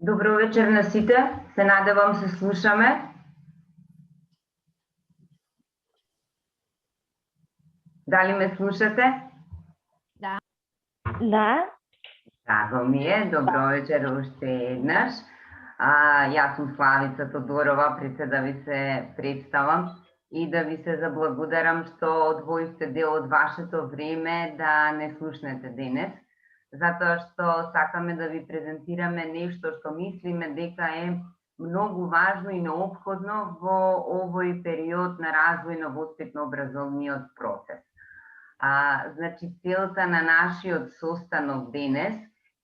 Добро вечер на сите, се надевам се слушаме. Дали ме слушате? Да. Драго ми е, добро вечер уште еднаш. Јас сум Славица Тодорова, пред се да ви се представам и да ви се заблагодарам што одвоивте дел од вашето време да не слушнете денес, затоа што сакаме да ви презентираме нешто што мислиме дека е многу важно и неопходно во овој период на развој на воспитно-образовниот процес. Значи, целта на нашиот состанок денес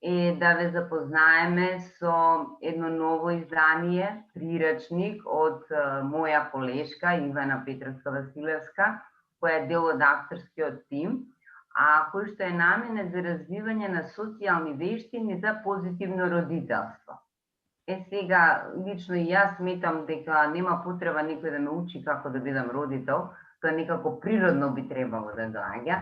е да ве запознаеме со едно ново издание, прирачник од моја колешка Ивана Петровска-Василевска, која е дел од авторскиот тим, кој што е наменет за развивање на социјални вештини за позитивно родителство. Сега, лично и јас сметам дека нема потреба некој да ме учи како да бидам родител, тоа некако природно би требало да доаѓа,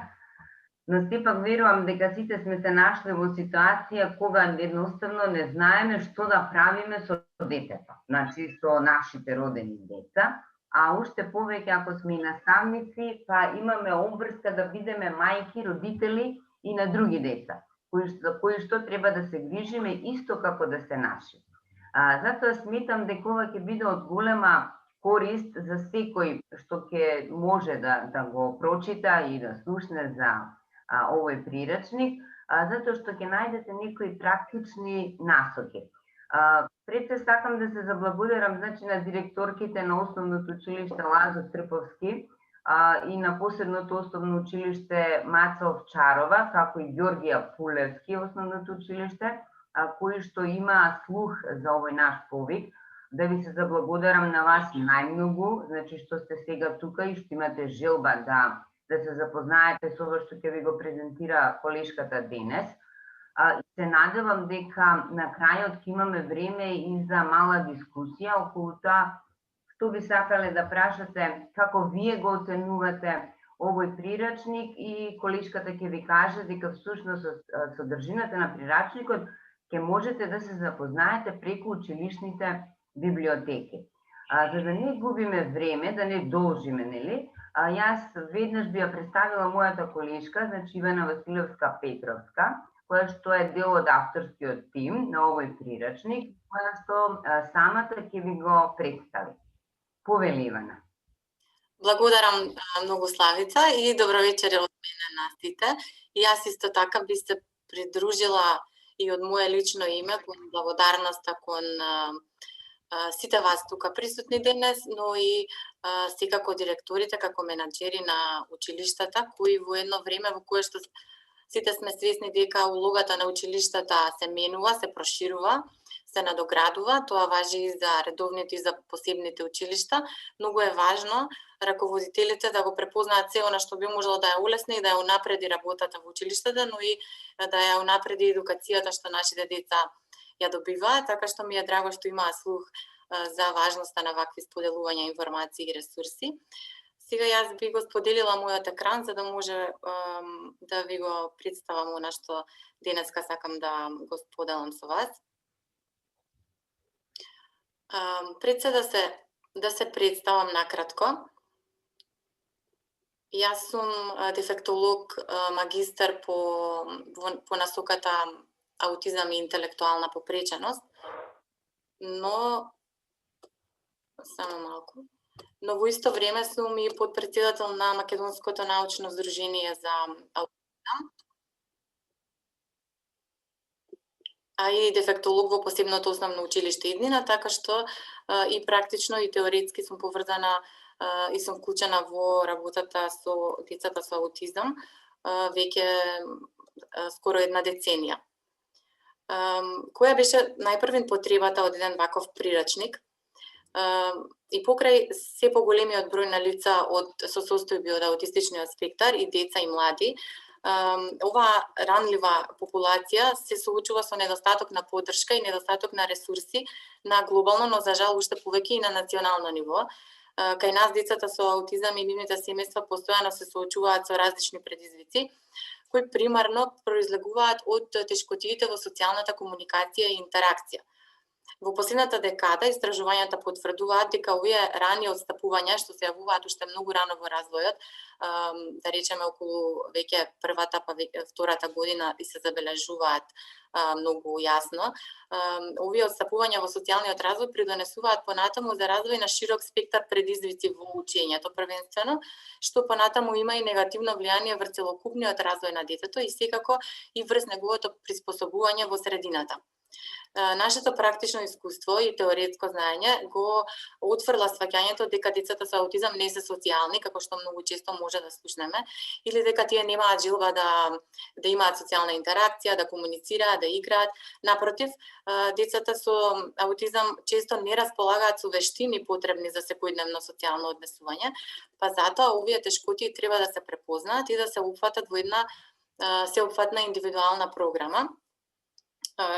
но сепак верувам дека сите сме се нашли во ситуација кога едноставно не знаеме што да правиме со детето, значи со нашите родени деца, а уште повеќе ако сме и наставници, па имаме обврска да бидеме мајки, родители и на други деца, кои што треба да се грижиме исто како да се наши. Затоа сметам дека ова ќе биде од голема корист за секој што ќе може да го прочита и да слушне за овој прирачник, затоа што ќе најдете некои практични насоки. Пред се сакам да се заблагодарам на директорките на Основното училиште Лазо Трповски и на посебното Основно училиште Маца Овчарова, како и Ѓоргија Пулевски Основното училиште, кои што има слух за овој наш повик. Да ви се заблагодарам на вас најмногу, значи што сте сега тука и што имате желба да се запознаете со ова што ќе ви го презентира колешката денес. Се надевам дека на крајот ќе имаме време и за мала дискусија околу тоа што би сакале да прашате, како вие го оценувате овој прирачник и колешката ќе ви каже дека всушност со содржината на прирачникот ќе можете да се запознаете преку училишните библиотеки. За да не губиме време, да не должиме, нели? Јас веднаш би ја представила мојата колешка, значи Ивана Василевска-Петровска, која што е дел од авторскиот тим на овој прирачник, која што самата ќе ви го представи. Повели, Ивана. Благодарам многу, Славица, и добро вечер од мене на сите. И јас исто така би се придружила и од моје лично име кон благодарноста кон сите вас тука присутни денес, но и секако директорите како менаџери на училиштата, кои во едно време во кое што сите сме свесни дека улогата на училиштата се менува, се проширува, се надоградува, тоа важи и за редовните и за посебните училишта. Многу е важно раководителите да го препознаат се она што би можело да ја улесни и да ја унапреди работата во училиштата, но и да ја унапреди едукацијата што нашите деца ја добиваат, така што ми е драго што имаа слух за важноста на вакви споделувања информации и ресурси. Сега јас би го споделила мојот екран за да може да ви го представам она што денеска сакам да го споделам со вас. Пред се да се представам накратко. Јас сум дефектолог, магистар по насоката аутизам и интелектуална попреченост, но но во исто време сум и подпредседател на Македонското научно здружение за аутизам, и дефектолог во посебното основно училиште Иднина, така што и практично и теоретски сум поврзана и сум вклучена во работата со децата со аутизам веќе скоро една деценија. Која беше најпрвен потребата од еден ваков прирачник? И покрај се поголемиот број на лица со состојби од аутистичниот спектар и деца и млади, оваа ранлива популација се соочува со недостаток на поддршка и недостаток на ресурси на глобално, но за жал уште повеќе и на национално ниво. Кај нас децата со аутизам и нивните семејства постојано се соочуваат со различни предизвици, кои примарно произлегуваат од тешкотиите во социјалната комуникација и интеракција. Во последната декада истражувањата потврдуваат дека овие рани отстапувања што се јавуваат уште многу рано во развојот, да речеме околу веќе првата па втората година и се забележуваат многу јасно. Овие отстапувања во социјалниот развој придонесуваат понатаму за развој на широк спектар предизвици во учењето првенствено, што понатаму има и негативно влијание врз целокупниот развој на детето и секако и врз неговото приспособување во средината. Нашето практично искуство и теоретско знаење го отфрла сваќањето дека децата со аутизам не се социјални, како што многу често може да слушнеме, или дека тие немаат желба да имаат социјална интеракција, да комуницираат, да играат. Напротив, децата со аутизам често не располагаат со вештини потребни за секојдневно социјално однесување, па затоа овие тешкоти треба да се препознаат и да се опфатат во една сеопфатна индивидуална програма.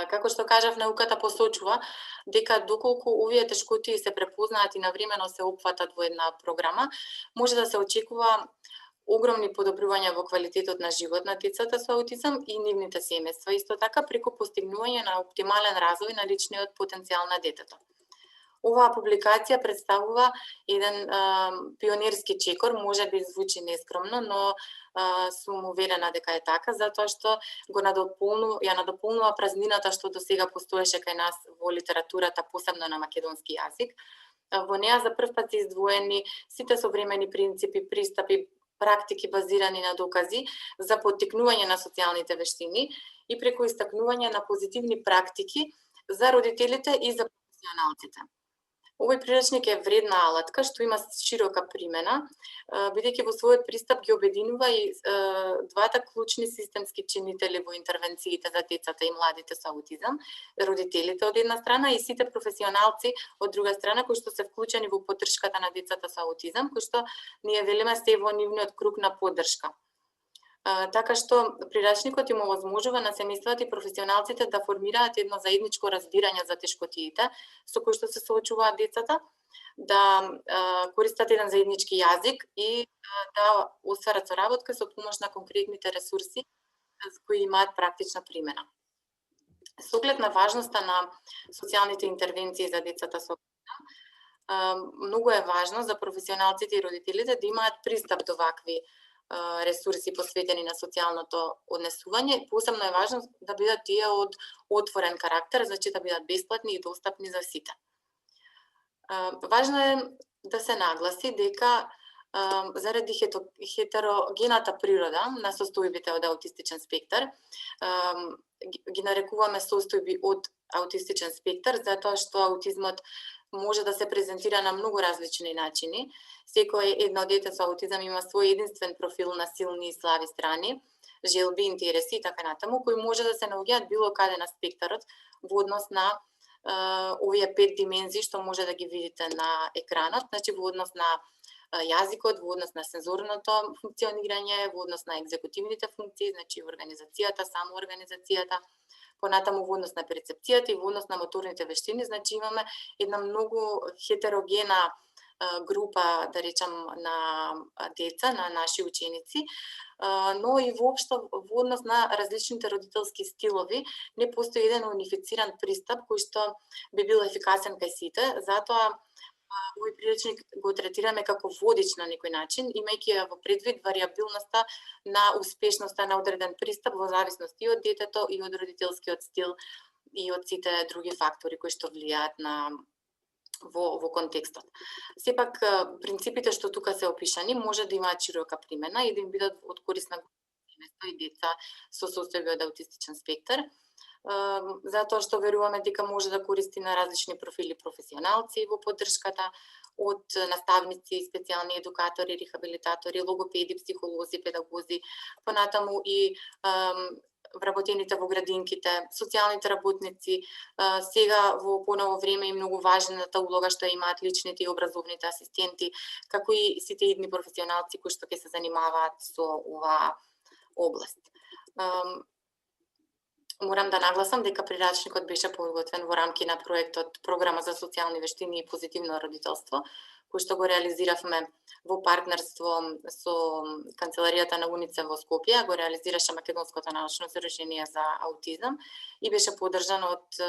Како што кажав, науката посочува дека доколку овие тешкоти се препознаат и навремено се опфатат во една програма, може да се очекува огромни подобрувања во квалитетот на живот на децата со аутизам и нивните семејства, исто така преку постигнување на оптимален развој на личниот потенцијал на детето. Оваа публикација представува еден пионерски чекор, може би звучи нескромно, но сум уверена дека е така, затоа што ја надополнува празнината што досега постоеше кај нас во литературата, посебно на македонски јазик. Во неа за прв пат се издвоени сите современи принципи, пристапи, практики базирани на докази за поттикнување на социјалните вештини и преку истакнување на позитивни практики за родителите и за професионалците. Овој приречник е вредна алатка што има широка примена, бидејќи во својот пристап ги обединува и двата клучни системски чинители во интервенциите за децата и младите со аутизам, родителите од една страна и сите професионалци од друга страна кои што се вклучени во поддршката на децата со аутизам, кои што ние велиме се во нивниот круг на поддршка. Така што приречникот им овозможува на семејствата и професионалците да формираат едно заедничко разбирање за тешкотиите со кои што се соочуваат децата, да користат еден заеднички јазик и да остварат соработка со помош на конкретните ресурси кои имаат практична примена. Со оглед на важноста на социјалните интервенции за децата со аутизам, многу е важно за професионалците и родителите да имаат пристап до вакви ресурси посветени на социјалното однесување. Посебно е важно да бидат тие од отворен карактер, значи да бидат бесплатни и достапни за сите. Важно е да се нагласи дека заради хетерогената природа на состојбите од аутистичен спектар, ги нарекуваме состојби од аутистичен спектар, затоа што аутизмот може да се презентира на многу различни начини. Секој едно дете со аутизам има свој единствен профил на силни и слаби страни, желби, интереси и така натаму, кои може да се наоѓаат било каде на спектарот во однос на овие 5 димензии што може да ги видите на екранот, значи во однос на јазикот, во однос на сензорното функционирање, во однос на екзекутивните функции, значи организацијата, самоорганизацијата, понатаму во однос на перцепцијата и во однос на моторните вештини, значи имаме една многу хетерогена група, да речам, на деца, на наши ученици, но и воопшто во однос на различните родителски стилови не постои еден унифициран пристап кој што би бил ефикасен кај сите, затоа овој приречник го третираме како водич на некој начин, имајќи во предвид варијабилноста на успешноста на одреден пристап во зависност и од детето и од родителскиот стил и од сите други фактори кои што влијаат на во контекстот. Сепак принципите што тука се опишани може да имаат широка примена и да им бидат од корисна семејства и деца со состојби од аутистичен спектар, затоа што веруваме дека може да користи на различни профили професионалци во поддршката, од наставници, специјални едукатори, рехабилитатори, логопеди, психолози, педагози, понатаму и вработените во градинките, социјалните работници, сега во поново време и многу важната улога што имаат личните и образовните асистенти, како и сите идни професионалци кои што ќе се занимаваат со оваа област. Морам да нагласам дека приречникот беше подготвен во рамки на проектот Програма за социјални вештини и позитивно родителство, кој што го реализиравме во партнерство со Канцеларијата на УНИЦЕФ во Скопје, го реализираше Македонското научно здружение за аутизам и беше поддржан од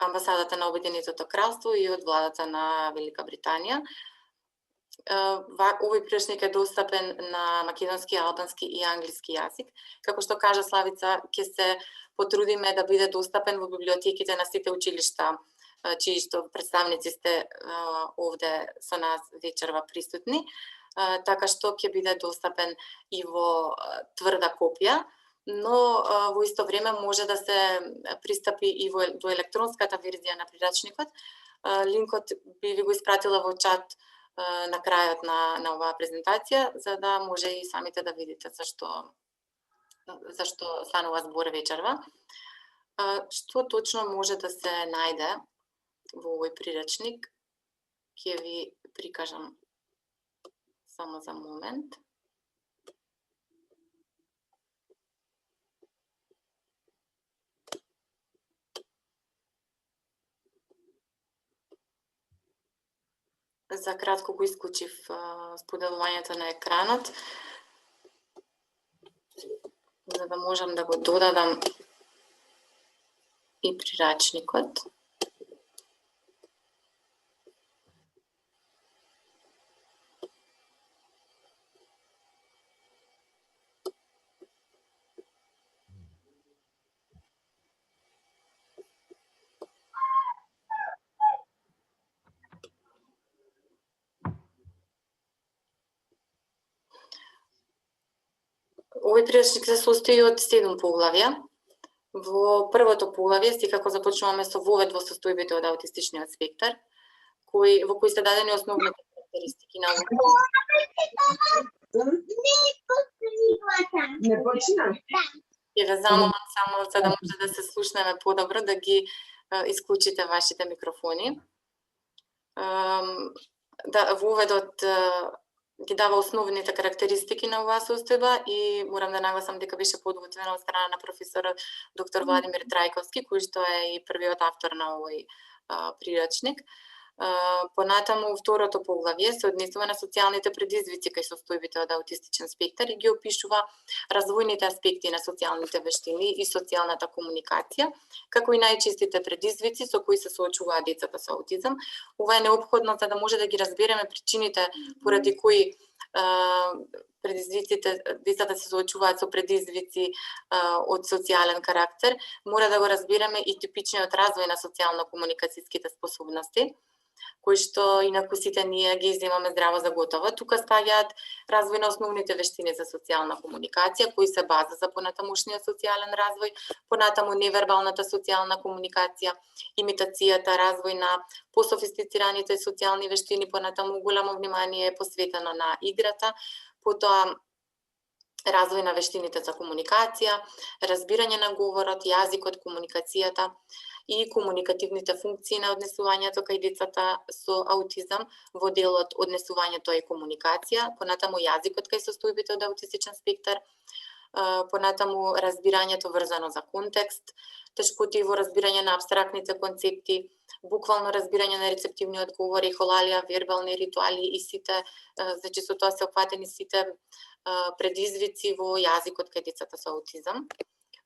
амбасадата на Обединетото кралство и од владата на Велика Британија. Овој приречник е достапен на македонски, албански и англиски јазик. Како што кажа Славица, ќе се потрудиме да биде достапен во библиотеките на сите училишта, чии што представници сте овде со нас вечерва присутни, така што ќе биде достапен и во тврда копија, но во исто време може да се пристапи и до електронската верзија на прирачникот. Линкот би ви го испратила во чат на крајот на оваа презентација, за да може и самите да видите зашто станува збор вечерва. Што точно може да се најде во овој приречник, ќе ви прикажам само за момент. За кратко го исклучив споделувањето на екранот, за да можам да го додадам и прирачникот. Овој приречник се состои од 7 поглавја. Во првото поглавје секако започнуваме со вовед во состојбите од аутистичниот спектар, во кои се дадени основните карактеристики на Ќе ве замолам само за да може да се слушнеме подобро, да ги исклучите вашите микрофони. Воведот ги дава основните карактеристики на оваа состојба и морам да нагласам дека беше подготвена од страна на професорот доктор Владимир Трајковски, кој што е и првиот автор на овој приречник. Понатаму, второто поглавје се однесува на социјалните предизвици кај состојбите од аутистичен спектар и ги опишува развојните аспекти на социјалните вештини и социјалната комуникација, како и најчестите предизвици со кои се соочуваат децата со аутизам. Ова е неопходно за да може да ги разбереме причините поради кои децата се соочуваат со предизвици од социјален карактер. Мора да го разбереме и типичниот развој на социјално-комуникацијските способности, кои што инаку сите ние ги земаме здраво за готово. Тука спаѓаат развој на основните вештини за социјална комуникација, кои се база за понатамошниот социјален развој, понатаму невербалната социјална комуникација, имитацијата, развој на пософистицираните социјални вештини, понатаму голямо внимание е посветено на играта, потоа развој на вештините за комуникација, разбирање на говорот, јазикот, комуникацијата и комуникативните функции на однесувањето кај децата со аутизам во делот однесувањето и комуникација, понатаму јазикот кај состојбите од аутистичен спектар, понатаму разбирањето врзано за контекст, тешкоти во разбирање на апстрактните концепти, буквално разбирање на рецептивниот говор, ехолалија, вербални ритуали и сите, значи со тоа се опфатени сите предизвици во јазикот кај децата со аутизам.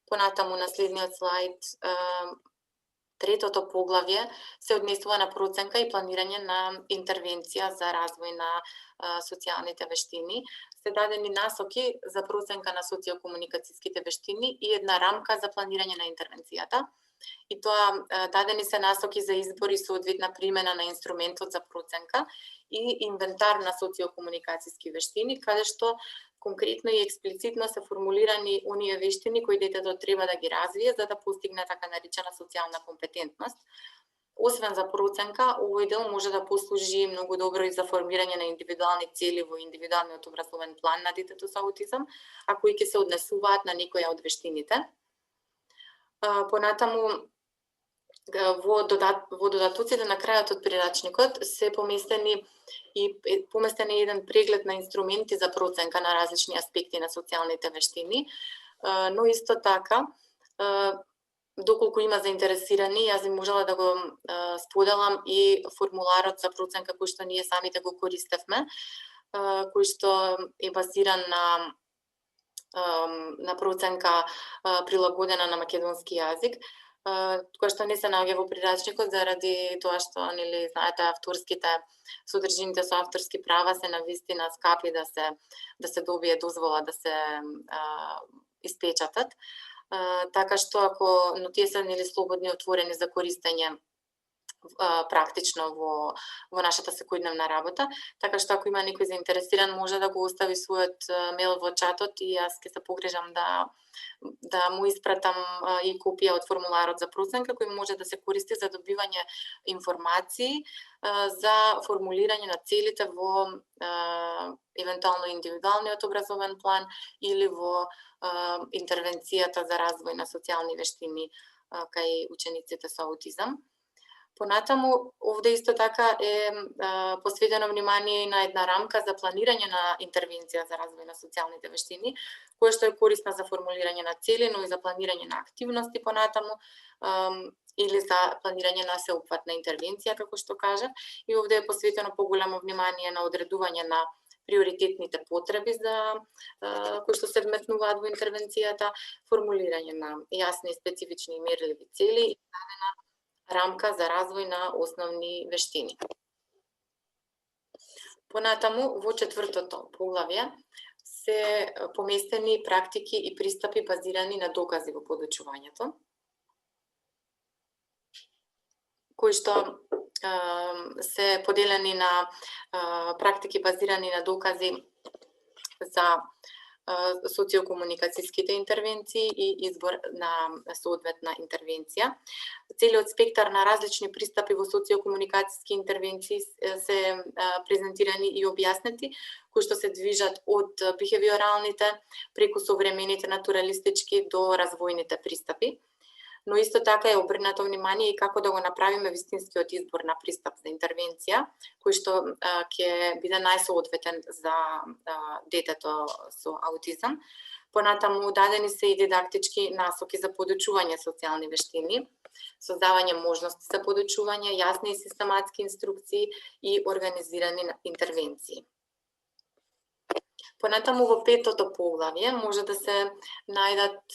Понатаму на следниот слайд, третото поглавје се однесува на проценка и планирање на интервенција за развој на социјалните вештини. Се дадени насоки за проценка на социјокомуникацијските вештини и една рамка за планирање на интервенцијата. И тоа дадени се насоки за избор и соодветна примена на инструментот за проценка и инвентар на социјокомуникацијски вештини, каде што конкретно и експлицитно се формулирани оние вештини кои детето треба да ги развие за да постигне така наречена социјална компетентност. Освен за проценка, овој дел може да послужи многу добро и за формирање на индивидуални цели во индивидуалниот образовен план на детето со аутизам, а кои ќе се однесуваат на некоја од вештините. Понатаму, во додатоците на крајот од прирачникот се поместен еден преглед на инструменти за проценка на различни аспекти на социјалните вештини, но исто така, доколку има заинтересирани, јас би можела да го споделам и формуларот за проценка кој што ние самите го користевме, кој што е базиран на проценка прилагодена на македонски јазик. која што не се наоѓа во прирачникот заради тоа што, нели, знаете, авторските содржините со авторски права се навистина скапи да се добие дозвола да се испечатат. Така што но тие се, нели, слободни, отворени за користење практично во нашата секојдневна работа, така што ако има некој заинтересиран може да го остави својот мејл во чатот и јас ќе се погрижам да му испратам и копија од формуларот за проценка кој може да се користи за добивање информации за формулирање на целите во евентуално индивидуалниот образовен план или во интервенцијата за развој на социјални вештини кај учениците со аутизам. Понатаму, овде исто така е посветено внимание и на една рамка за планирање на интервенција за развој на социјалните вештини, која што е корисна за формулирање на цели, но и за планирање на активности понатаму, или за планирање на сеопфатна интервенција, како што кажав. И овде е посветено поголемо внимание на одредување на приоритетните потреби кои што се вметнуваат во интервенцијата, формулирање на јасни, специфични и мерливи цели и дадена рамка за развој на основни вештини. Понатаму, во четвртото поглавје се поместени практики и пристапи базирани на докази во подучувањето, кои што се поделени на практики базирани на докази за социокомуникацијските интервенции и избор на соодветна интервенција. Целиот спектар на различни пристапи во социокомуникацијски интервенции се презентирани и објаснети, кои што се движат од бихевиоралните преку современите натуралистички до развојните пристапи. Но исто така е обрнато внимание и како да го направиме вистинскиот избор на пристап за интервенција, кој што ќе биде најсоодветен за детето со аутизам. Понатаму дадени се и дидактички насоки за подучување социјални вештини, создавање можности за подучување, јасни и систематски инструкции и организирани интервенции. Понатаму во петото поглавје може да се најдат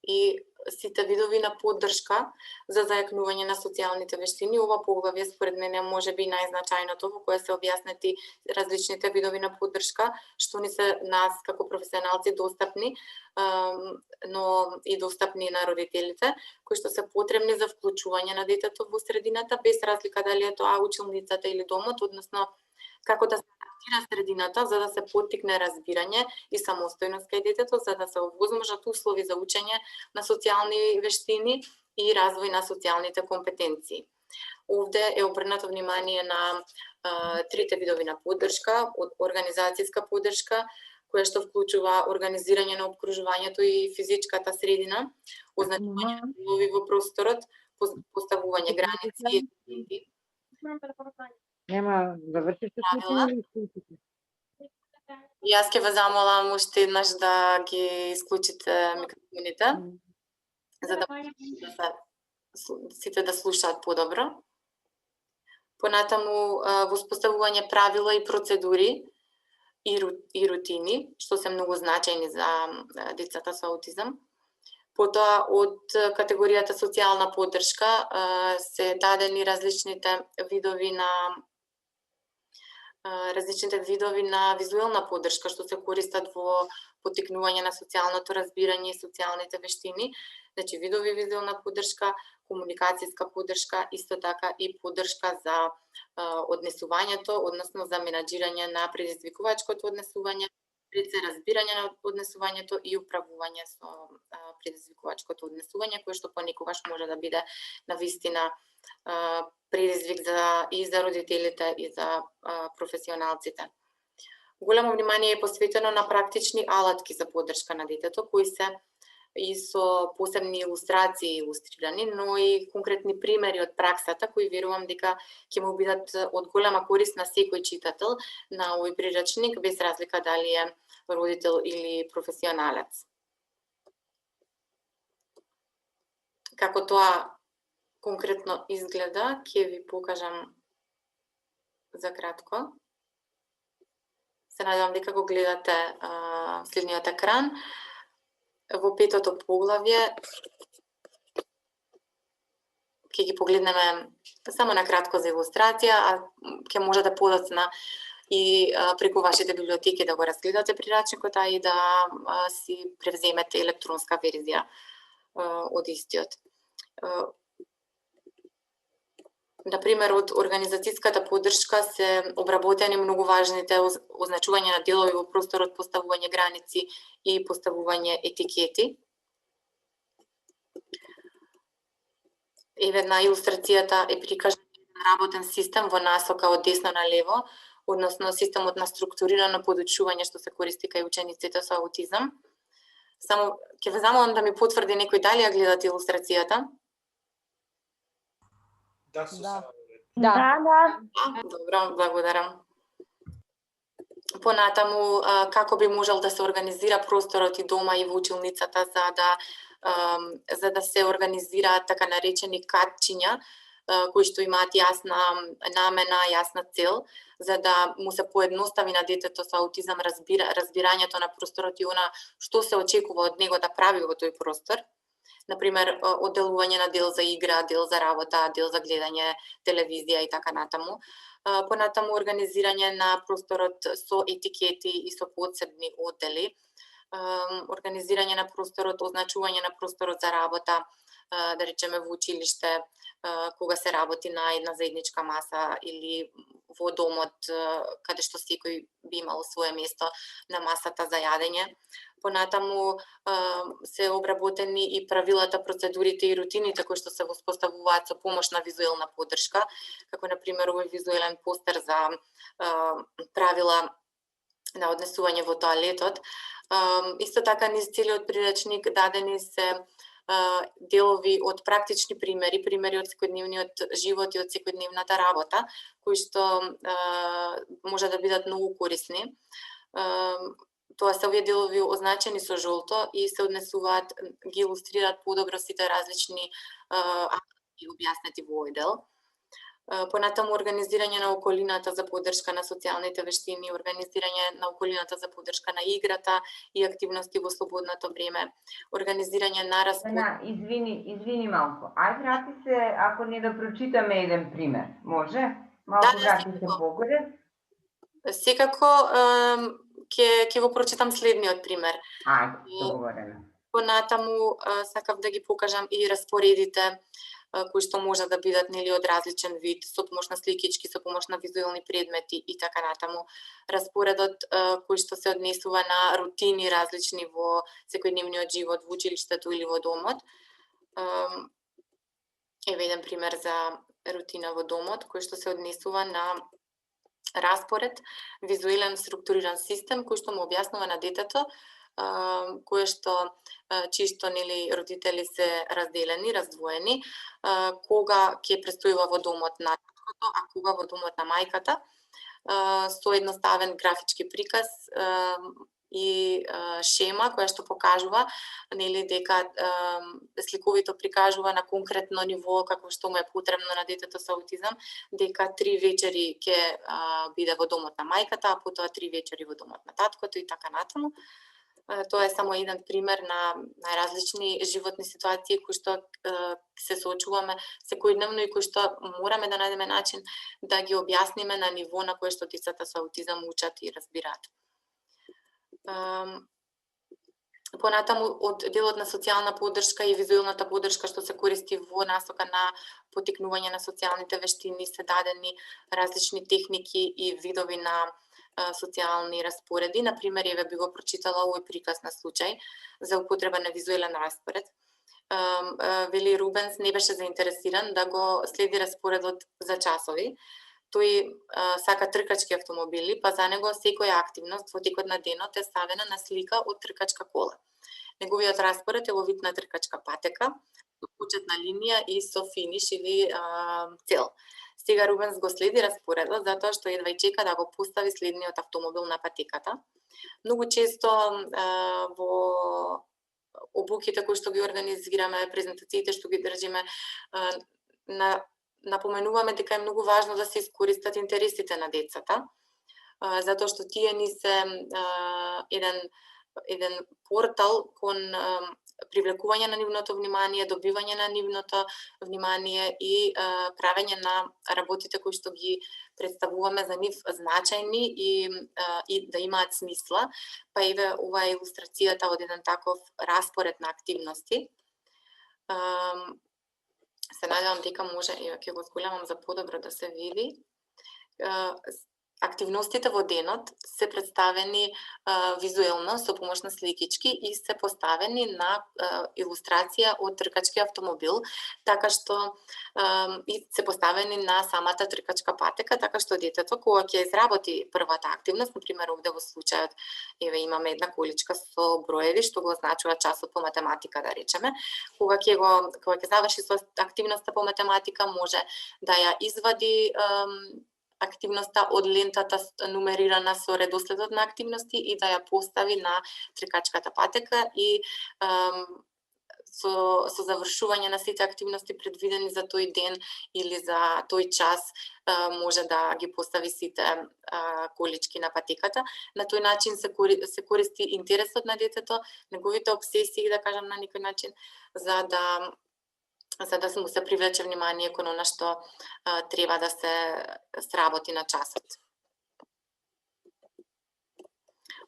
и сите видови на поддршка за зајакнување на социјалните вештини. Ова поглавје според мене може би најзначајното во кое се објаснети различните видови на поддршка што ни се нас како професионалци достапни, но и достапни на родителите, кои што се потребни за вклучување на детето во средината без разлика дали е тоа училницата или домот, односно како да се адаптира средината за да се поттикне разбирање и самостојност кај детето, за да се овозможат услови за учење на социјални вештини и развој на социјалните компетенции. Овде е обрнато внимание на трите видови на поддршка, од организацијска поддршка, која што вклучува организирање на опкружувањето и физичката средина, означување на улови во просторот, поставување граници и Нема завршиш правила. Јас ќе ве замолам уште еднаш да ги исклучите микрофоните, за да сите да слушаат подобро. Понатаму воспоставување правила и процедури и рутини, што се многу значајни за децата со аутизам. Потоа од категоријата социјална поддршка се дадени различните видови на визуелна поддршка што се користат во поттикнување на социјалното разбирање и социјалните вештини. Значи видови визуелна поддршка, комуникацијска поддршка, исто така и поддршка за однесувањето, односно за менаџирање на предизвикувачкото однесување, разбирање на однесувањето и управување со предизвикувачкото однесување, кое што понекогаш може да биде навистина предизвик и за родителите и за професионалците. Големо внимание е посветено на практични алатки за поддршка на детето, кои се и со посебни илустрации илустрирани, но и конкретни примери од праксата, кои верувам дека ќе му бидат од голема корист на секој читател на овој прирачник, без разлика дали е родител или професионалец. Како тоа конкретно изгледа, ќе ви покажам за кратко. Се надевам дека го гледате следниот екран. Во петото поглавје ќе ги погледнеме само на кратко за илустрација, а ќе можете подоцна и преку вашите библиотеки да го разгледате прирачникот, а и да си превземете електронска верзија од истиот. Например, од организацијската поддршка се обработени многу важните означување на делови во просторот, поставување граници и поставување етикети. Еве на илустрацијата е прикажан работен систем во насока од десно на лево, односно системот на структурирано подучување што се користи кај учениците со аутизам. Само ќе ве замолам да ми потврди некој дали ја гледате илустрацијата. Да. Добро, благодарам. Понатаму, како би можел да се организира просторот и дома и во училницата за да се организираат така наречени катчиња, кои што имаат јасна намена, јасна цел, за да му се поедностави на детето со аутизам разбирањето на просторот и она што се очекува од него да прави во тој простор. Например, одделување на дел за игра, дел за работа, дел за гледање телевизија и така натаму. Понатаму организирање на просторот со етикети и со подсебни оддели, организирање на просторот, означување на просторот за работа, да речеме во училиште, кога се работи на една заедничка маса или во домот, каде што секој би имал свое место на масата за јадење. Понатаму се обработени и правилата, процедурите и рутините кои што се воспоставуваат со помош на визуелна поддршка, како на пример овој визуелен постер за правила на однесување во тоалетот. Исто така низ целиот прирачник дадени се делови од практични примери од секојдневниот живот и од секојдневната работа, кои што може да бидат многу корисни. Тоа се овие делови означени со жолто и се однесуваат, ги илустрираат подобро сите различни и објаснети во овој дел. Понатаму организирање на околината за поддршка на социјалните вештини, организирање на околината за поддршка на играта и активности во слободното време, организирање на Извини малку. Ај врати се, ако не да прочитаме еден пример. Може? Малку врати се погоре. Секако ќе го прочитам следниот пример. Ајде, договорено. Понатаму сакав да ги покажам и распоредите кои што може да бидат од различен вид, со помош на сликички, со помош на визуелни предмети и така натаму. Распоредот кој што се однесува на рутини различни во секојдневниот живот во училиштето или во домот. Еве еден пример за рутина во домот кој што се однесува на распоред, визуелен структуриран систем кој што му објаснува на детето кое што чисто родители се разделени, раздвоени, кога ќе престојува во домот на таткото, а кога во домот на мајката, со едноставен графички приказ и шема која што покажува дека сликовито прикажува на конкретно ниво како што му е потребно на детето со аутизам, дека 3 вечери ќе биде во домот на мајката, а потоа 3 вечери во домот на таткото и така натаму. Тоа е само еден пример на најразлични животни ситуации кои што се соочуваме секојдневно и кои што мораме да најдеме начин да ги објасниме на ниво на кое што децата со аутизам учат и разбираат. Понатаму од делот на социјална поддршка и визуелната поддршка што се користи во насока на поттикнување на социјалните вештини се дадени различни техники и видови на социјални распореди. Например, еве би го прочитала овој приказ на случај за употреба на визуелен распоред. Вели Рубенс не беше заинтересиран да го следи распоредот за часови. Тој сака тркачки автомобили, па за него секоја активност во текот на денот е ставена на слика од тркачка кола. Неговиот распоред е во вид на тркачка патека, со почетна линија и со финиш или цел. Сега Рубенс го следи распоредот затоа што едва и чека да го постави следниот автомобил на патеката. Многу често во обуките кои што ги организираме, презентациите што ги држиме, напоменуваме дека е многу важно да се искористат интересите на децата, затоа што тие ни се еден еден портал кон привлекување на нивното внимание, добивање на нивното внимание и правење на работите кои што ги представуваме за нив значајни и да имаат смисла. Па еве ова е илустрацијата од еден таков распоред на активности. Се надевам дека може, еве ќе го зголемам за подобро да се види. Активностите во денот се представени визуелно со помош на сликички и се поставени на илустрација од тркачки автомобил, така што и се поставени на самата тркачка патека, така што детето кога ќе изработи првата активност, на пример овде во случајот еве имаме една количка со броеви што го означува часот по математика, да речеме, кога ќе заврши со активноста по математика може да ја извади активноста од лентата нумерирана со редоследот на активности и да ја постави на тркачката патека и со завршување на сите активности предвидени за тој ден или за тој час може да ги постави сите колички на патеката. На тој начин се користи интересот на детето, неговите обсесии, да кажам на некој начин, за да му се привлече внимание кон она што треба да се сработи на часот.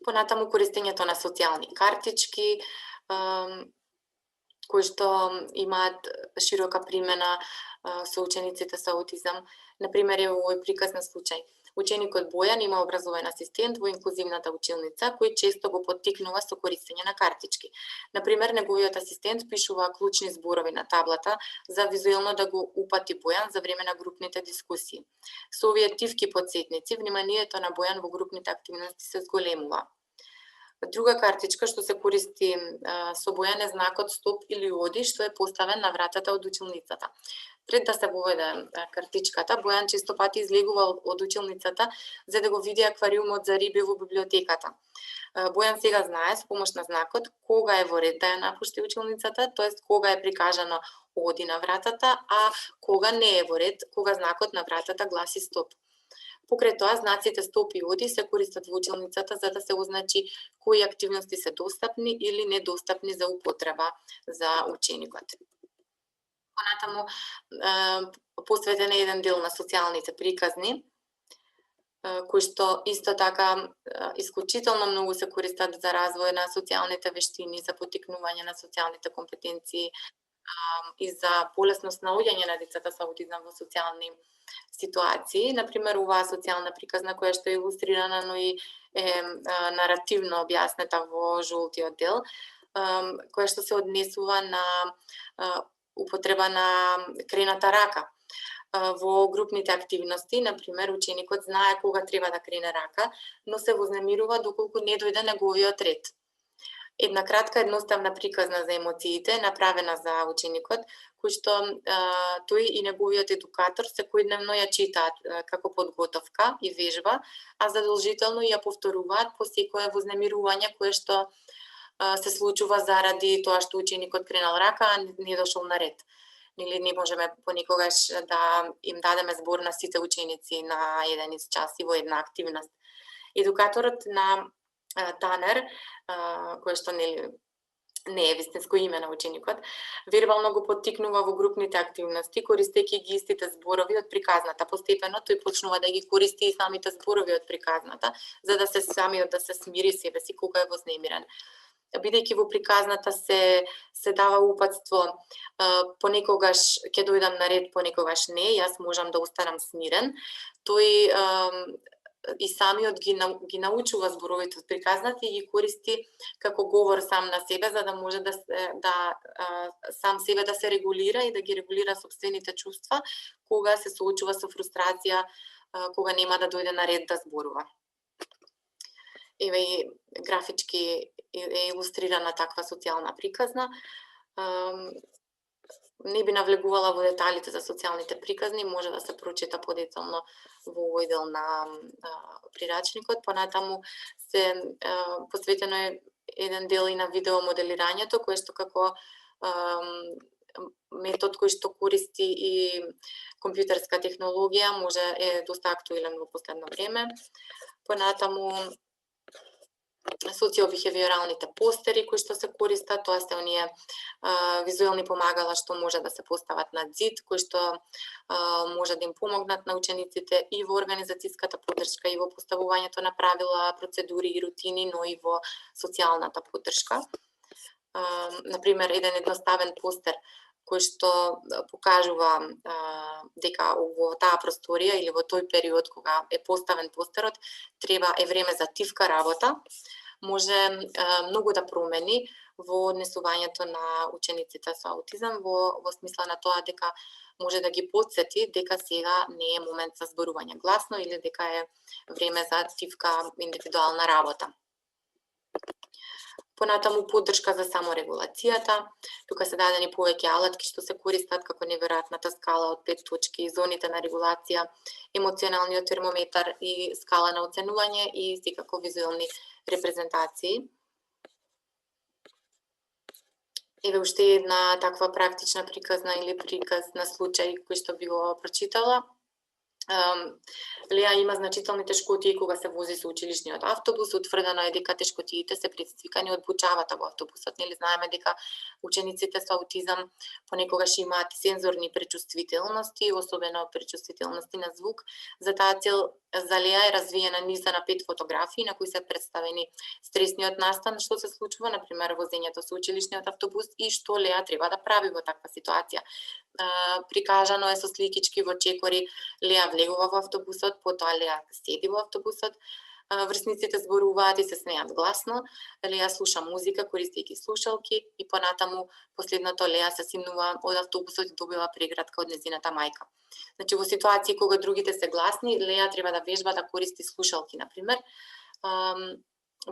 Понатаму користењето на социјални картички, кои што имаат широка примена со учениците со аутизам. Например, е овој приказен случај. Ученикот Бојан има образовен асистент во инклузивната училница, кој често го поттикнува со користење на картички. Например, неговиот асистент пишува клучни зборови на таблата за визуелно да го упати Бојан за време на групните дискусии. Со овие тивки потсетници, вниманието на Бојан во групните активности се зголемува. Друга картичка што се користи со Бојан е знакот стоп или оди, што е поставен на вратата од училницата. Пред да се воведе картичката, Бојан често пати излегувал од училницата за да го види аквариумот за риби во библиотеката. Бојан сега знае со помош на знакот кога е во ред да ја напушти училницата, тоест кога е прикажано оди на вратата, а кога не е во ред, кога знакот на вратата гласи стоп. Покрај тоа, знаците стоп и оди се користат во училницата за да се означи кои активности се достапни или недостапни за употреба за ученикот. Понатаму посветен е еден дел на социјалните приказни, кои што исто така исклучително многу се користат за развој на социјалните вештини, за поттикнување на социјалните компетенции и за полесно снаоѓање на децата со аутизам во социјални ситуации. Например, оваа социјална приказна која што е илустрирана, но и е наративно објаснета во жолтиот дел, која што се однесува на употреба на крената рака. Во групните активности, например, ученикот знае кога треба да крене рака, но се вознемирува доколку не дојде неговиот ред. Една кратка едноставна приказна за емоциите, направена за ученикот, кој што тој и неговиот едукатор секојдневно ја читаат како подготовка и вежба, а задолжително ја повторуваат по секое вознемирување кое што се случува заради тоа што ученикот кренал рака, а не дошол на ред. Или не можеме понекогаш да им дадеме збор на сите ученици на еден ист час и во една активност. Едукаторот на Танер, кој што не е вистинско име на ученикот, вербално го поттикнува во групните активности, користејќи ги истите зборови од приказната. Постепено тој почнува да ги користи и самите зборови од приказната, за да се самиот да се смири себе си кога е вознемирен. Бидејќи во приказната се дава упатство, понекогаш ќе дојдам на ред, понекогаш не, јас можам да останам смирен, тој и самиот ги научува зборовите од приказната и ги користи како говор сам на себе, за да може да сам себе да се регулира и да ги регулира собствените чувства кога се соочува со фрустрација, кога нема да дојде на ред да зборува. Еве и графички е илустрирана таква социјална приказна. Не би навлегувала во деталите за социјалните приказни, може да се прочита подетално во овој дел на прирачникот. Понатаму се посветено е еден дел и на видеомоделирањето, кое што како метод кој што користи и компјутерска технологија, може е доста актуелен во последно време. Понатаму социјо-бихевиоралните постери кои што се користат, тоа се оние визуелни помагала што може да се постават на ѕид, кои што може да им помогнат на учениците и во организацијската поддршка, и во поставувањето на правила, процедури и рутини, но и во социјалната поддршка. Например, еден едноставен постер кој што покажува дека во таа просторија или во тој период кога е поставен постерот е време за тивка работа, може многу да промени во однесувањето на учениците со аутизам, во смисла на тоа дека може да ги потсети дека сега не е момент за зборување гласно или дека е време за тивка индивидуална работа. Понатаму поддршка за саморегулацијата. Тука се дадени повеќе алатки што се користат како неверојатната скала од 5 точки, зоните на регулација, емоционалниот термометар и скала на оценување и секако визуелни репрезентации. Еве уште една таква практична приказна или приказ на случај кој што би го прочитала. Леа има значителни тешкотии кога се вози со училишниот автобус. Утврдено е дека тешкотиите се предизвикани од бучавата во автобусот. Нели знаеме дека учениците со аутизам понекогаш имаат сензорни пречувствителности, особено пречувствителности на звук. За таа цел за Леа е развиена низа на 5 фотографии на кои се представени стресниот настан што се случува, например возењето со училишниот автобус и што Леа треба да прави во таква ситуација. Прикажано е со сликички во чекори. Леа влегува во автобусот, потоа Леа седи во автобусот, врсниците зборуваат и се смеат гласно, Леа слуша музика користејќи слушалки и понатаму последното Леа се симнува од автобусот и добива прегратка од нејзината мајка. Значи во ситуации кога другите се гласни, Леа треба да вежба да користи слушалки, например.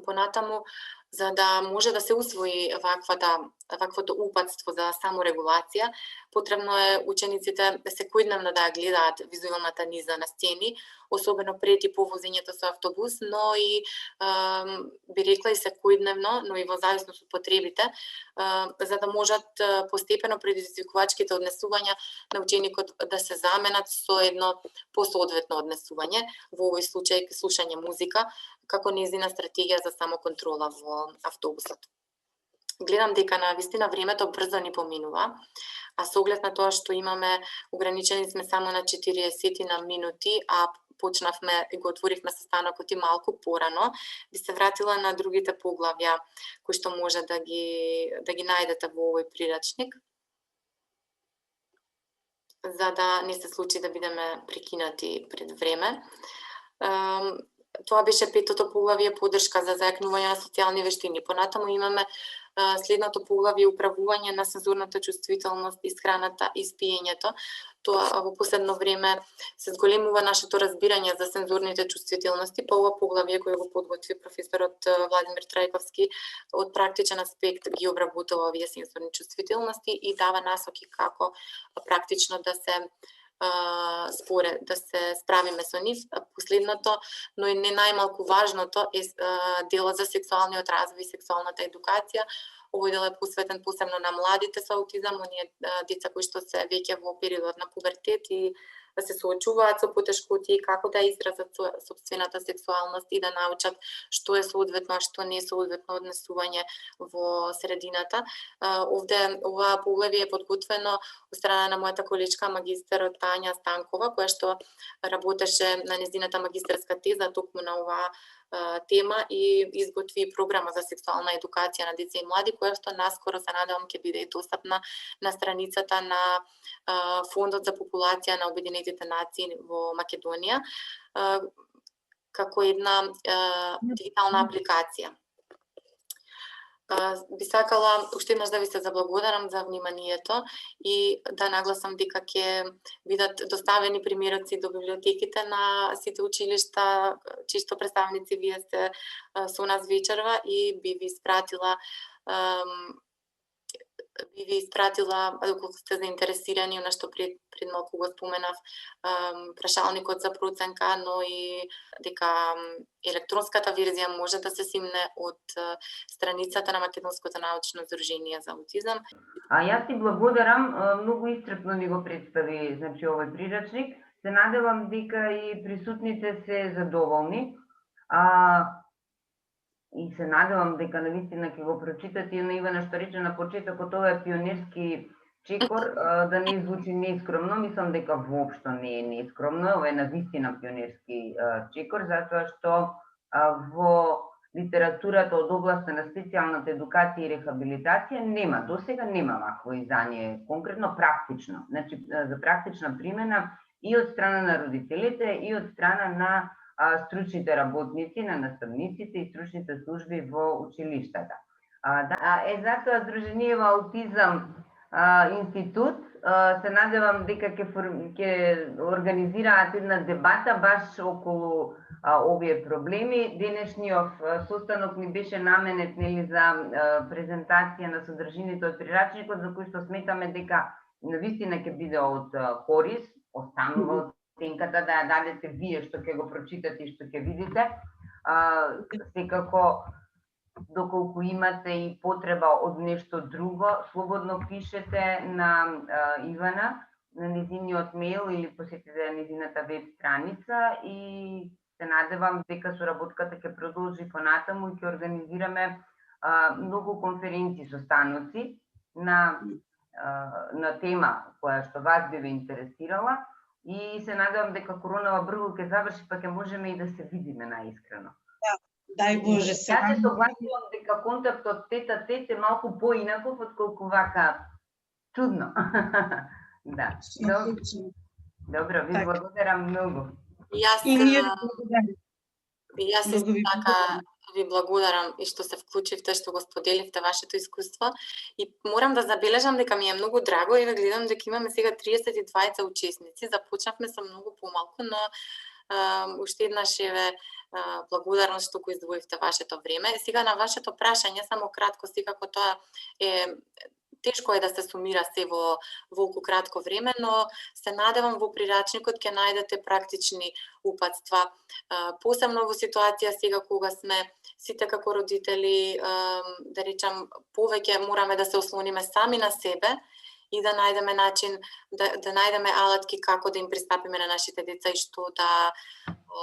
Понатаму, за да може да се усвои ваквото упатство за саморегулација, потребно е учениците секојдневно да гледаат визуелната низа на сцени, особено пред и по возењето со автобус, но и би рекла и секојдневно, но и во зависност од потребите, за да можат постепено предизвикувачките однесувања на ученикот да се заменат со едно посоодветно однесување, во овој случај слушање музика, како нејзина стратегија за самоконтрола во автобусот. Гледам дека на вистина времето брзо ни поминува, а со оглед на тоа што имаме ограничени сме само на 40 минути, а почнавме и го отворивме состанокот и малку порано, би се вратила на другите поглавја кои што може да ги најдете во овој прирачник, за да не се случи да бидеме прекинати пред време. Тоа беше петото поглавје поддршка за зајакнување на социјални вештини. Понатаму имаме следното поглавје управување на сензорната чувствителност, исхраната и спиењето. Тоа во последно време се зголемува нашето разбирање за сензорните чувствителности, па ова поглавје кој го подготви професорот Владимир Трајковски од практичен аспект ги обработува овие сензорни чувствителности и дава насоки како практично да се справиме со нив. Последното, но и не најмалку важното е делот за сексуалниот развој и сексуалната едукација. Овој дел е посветен посебно на младите со аутизам, оние деца кои што се веќе во периодот на пубертет и да се соочуваат со потешкоти, како да изразат сопствената сексуалност и да научат што е соодветно, а што не е соодветно однесување во средината. Овде ова поглавје е подготвено од страна на мојата количка магистер Тања Станкова, која што работеше на нејзината магистерска теза токму на оваа тема и изготви програма за сексуална едукација на деца и млади, која што наскоро се надевам ќе биде достапна на страницата на Фондот за популација на Обединетите нации во Македонија, како една дигитална апликација. Би сакала уште еднаш да ви се заблагодарам за вниманието и да нагласам дека ќе бидат доставени примероци до библиотеките на сите училишта, чисто представници вие сте со нас вечерва и би ви испратила, ако сте заинтересирани, на што пред малку го споменав, прашалникот за проценка, но и дека електронската верзија може да се симне од страницата на Македонското научно здружение за аутизам. Јас ти благодарам, многу исцрпно ни го представи, значи, овој прирачник. Се надевам дека и присутните се задоволни. и се надевам дека навистина ќе го прочитате, на Ивана што рече на почетокот, ова е пионерски чекор, да не звучи нескромно, мислам дека воопшто не е нескромно, ова е навистина пионерски чекор, затоа што во литературата од областа на специјалната едукација и рехабилитација нема, досега нема вакво издание, конкретно практично, значи за практична примена и од страна на родителите и од страна на стручните работници, на наставниците и стручните служби во училиштата. Затоа Здруженијево Аутизам институт се надевам дека ќе организираат една дебата баш околу овие проблеми. Денешниот состанок ни беше наменет за презентација на содржините од прирачникот, за кој што сметаме дека навистина ќе биде од корис, останува оценката да ја дадете вие што ќе го прочитате и што ќе видите. Секако, доколку имате и потреба од нешто друго, слободно пишете на Ивана, на незиниот мејл или посетите незината веб страница и се надевам дека соработката ќе продолжи понатаму и ќе организираме многу конференции со станоци на тема која што вас би ве интересирала и се надевам дека коронава брзо ќе заврши, па ќе можеме и да се видиме наискрено. Дај Боже, Јас се согласувам дека контактот тет-а-тет е малку поинаков отколку вака чудно. Да. Добро, ви благодарам многу. Јас исто така ви благодарам и што се вклучивте, што го споделивте вашето искуство и морам да забележам дека ми е многу драго и да гледам дека имаме сега 32 учесници. Започнавме со многу помалку, но уште еднаш еве благодарност што го издвоивте вашето време. Сега на вашето прашање само кратко, секако тоа е тешко е да се сумира се во волку кратко време, но се надевам во прирачникот ќе најдете практични упатства. Посебно во ситуација сега кога сме сите како родители, да речам, повеќе мораме да се ослониме сами на себе и да најдеме начин, да најдеме алатки како да им пристапиме на нашите деца и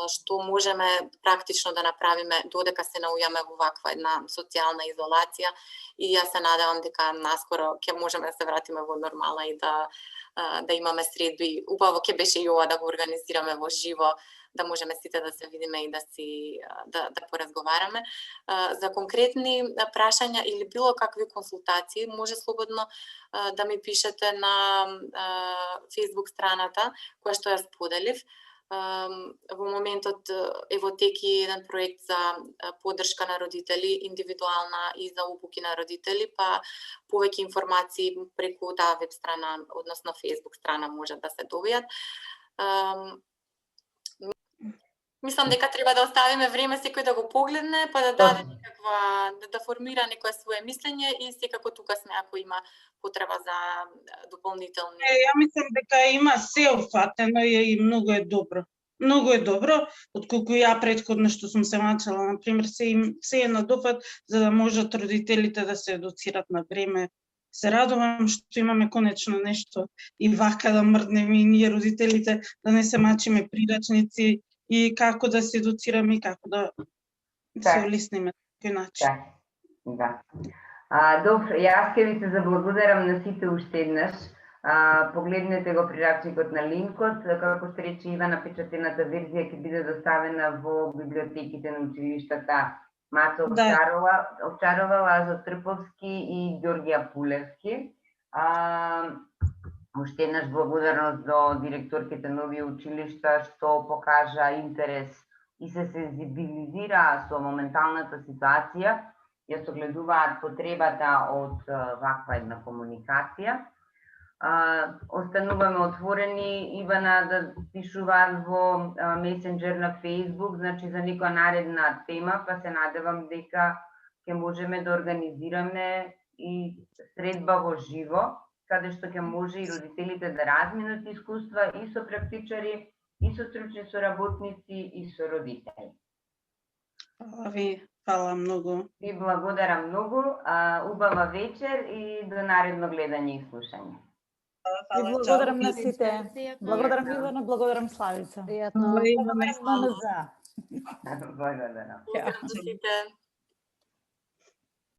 што можеме практично да направиме додека се наоѓаме во ваква една социјална изолација и јас се надевам дека наскоро ќе можеме да се вратиме во нормала и да имаме средби. Убаво ќе беше и ова да го организираме во живо, да можеме сите да се видиме и да поразговараме. За конкретни прашања или било какви консултации, може слободно да ми пишете на Facebook страната која што ја споделив. Во моментот е во теки еден проект за поддршка на родители, индивидуална и за обуки на родители, па повеќе информации преку таа веб страна, односно Facebook страна може да се добијат. Мислам дека треба да оставиме време секој да го погледне, па да даде некаква, да формира некое свое мислење и секако тука сме ако има потреба за дополнителни. Ја мислам дека има се офатено и многу е добро. Многу е добро, отколку ја претходно што сум се мачала, например, се е на дофат за да можат родителите да се едуцират на време. Се радувам што имаме конечно нешто и вака да мрднеме и ние родителите, да не се мачиме прирачници и како да се едуцираме и како да се улесниме на тој начин. Да. Добро, јас ќе ви се заблагодарам на сите уште еднаш. Погледнете го прирачникот на линкот, како што рече Ивана, печатената верзија ќе биде доставена во библиотеките на училиштата Маца Овчарова, Лазо Трповски и Ѓорѓија Пулевски. Уште еднаш благодарност до директорките на овие училишта што покажа интерес и се сензибилизира со моменталната ситуација, ја согледуваат потребата од ваква една комуникација. Остануваме отворени, Ивана, да пишуваат во месенџер на Facebook, значи за некоја наредна тема, па се надевам дека ќе можеме да организираме и средба во живо, каде што ќе може и родителите да разменат искуства и со практичари, и со стручни соработници, и со родители. Фала многу. Ви благодарам многу, убава вечер и до наредно гледање и слушање. Ви благодарам на сите. Благодарам Ивана, благодарам Славица. Пријатно. Благодарам МНЗ. Благодарам. Благодарам на сите.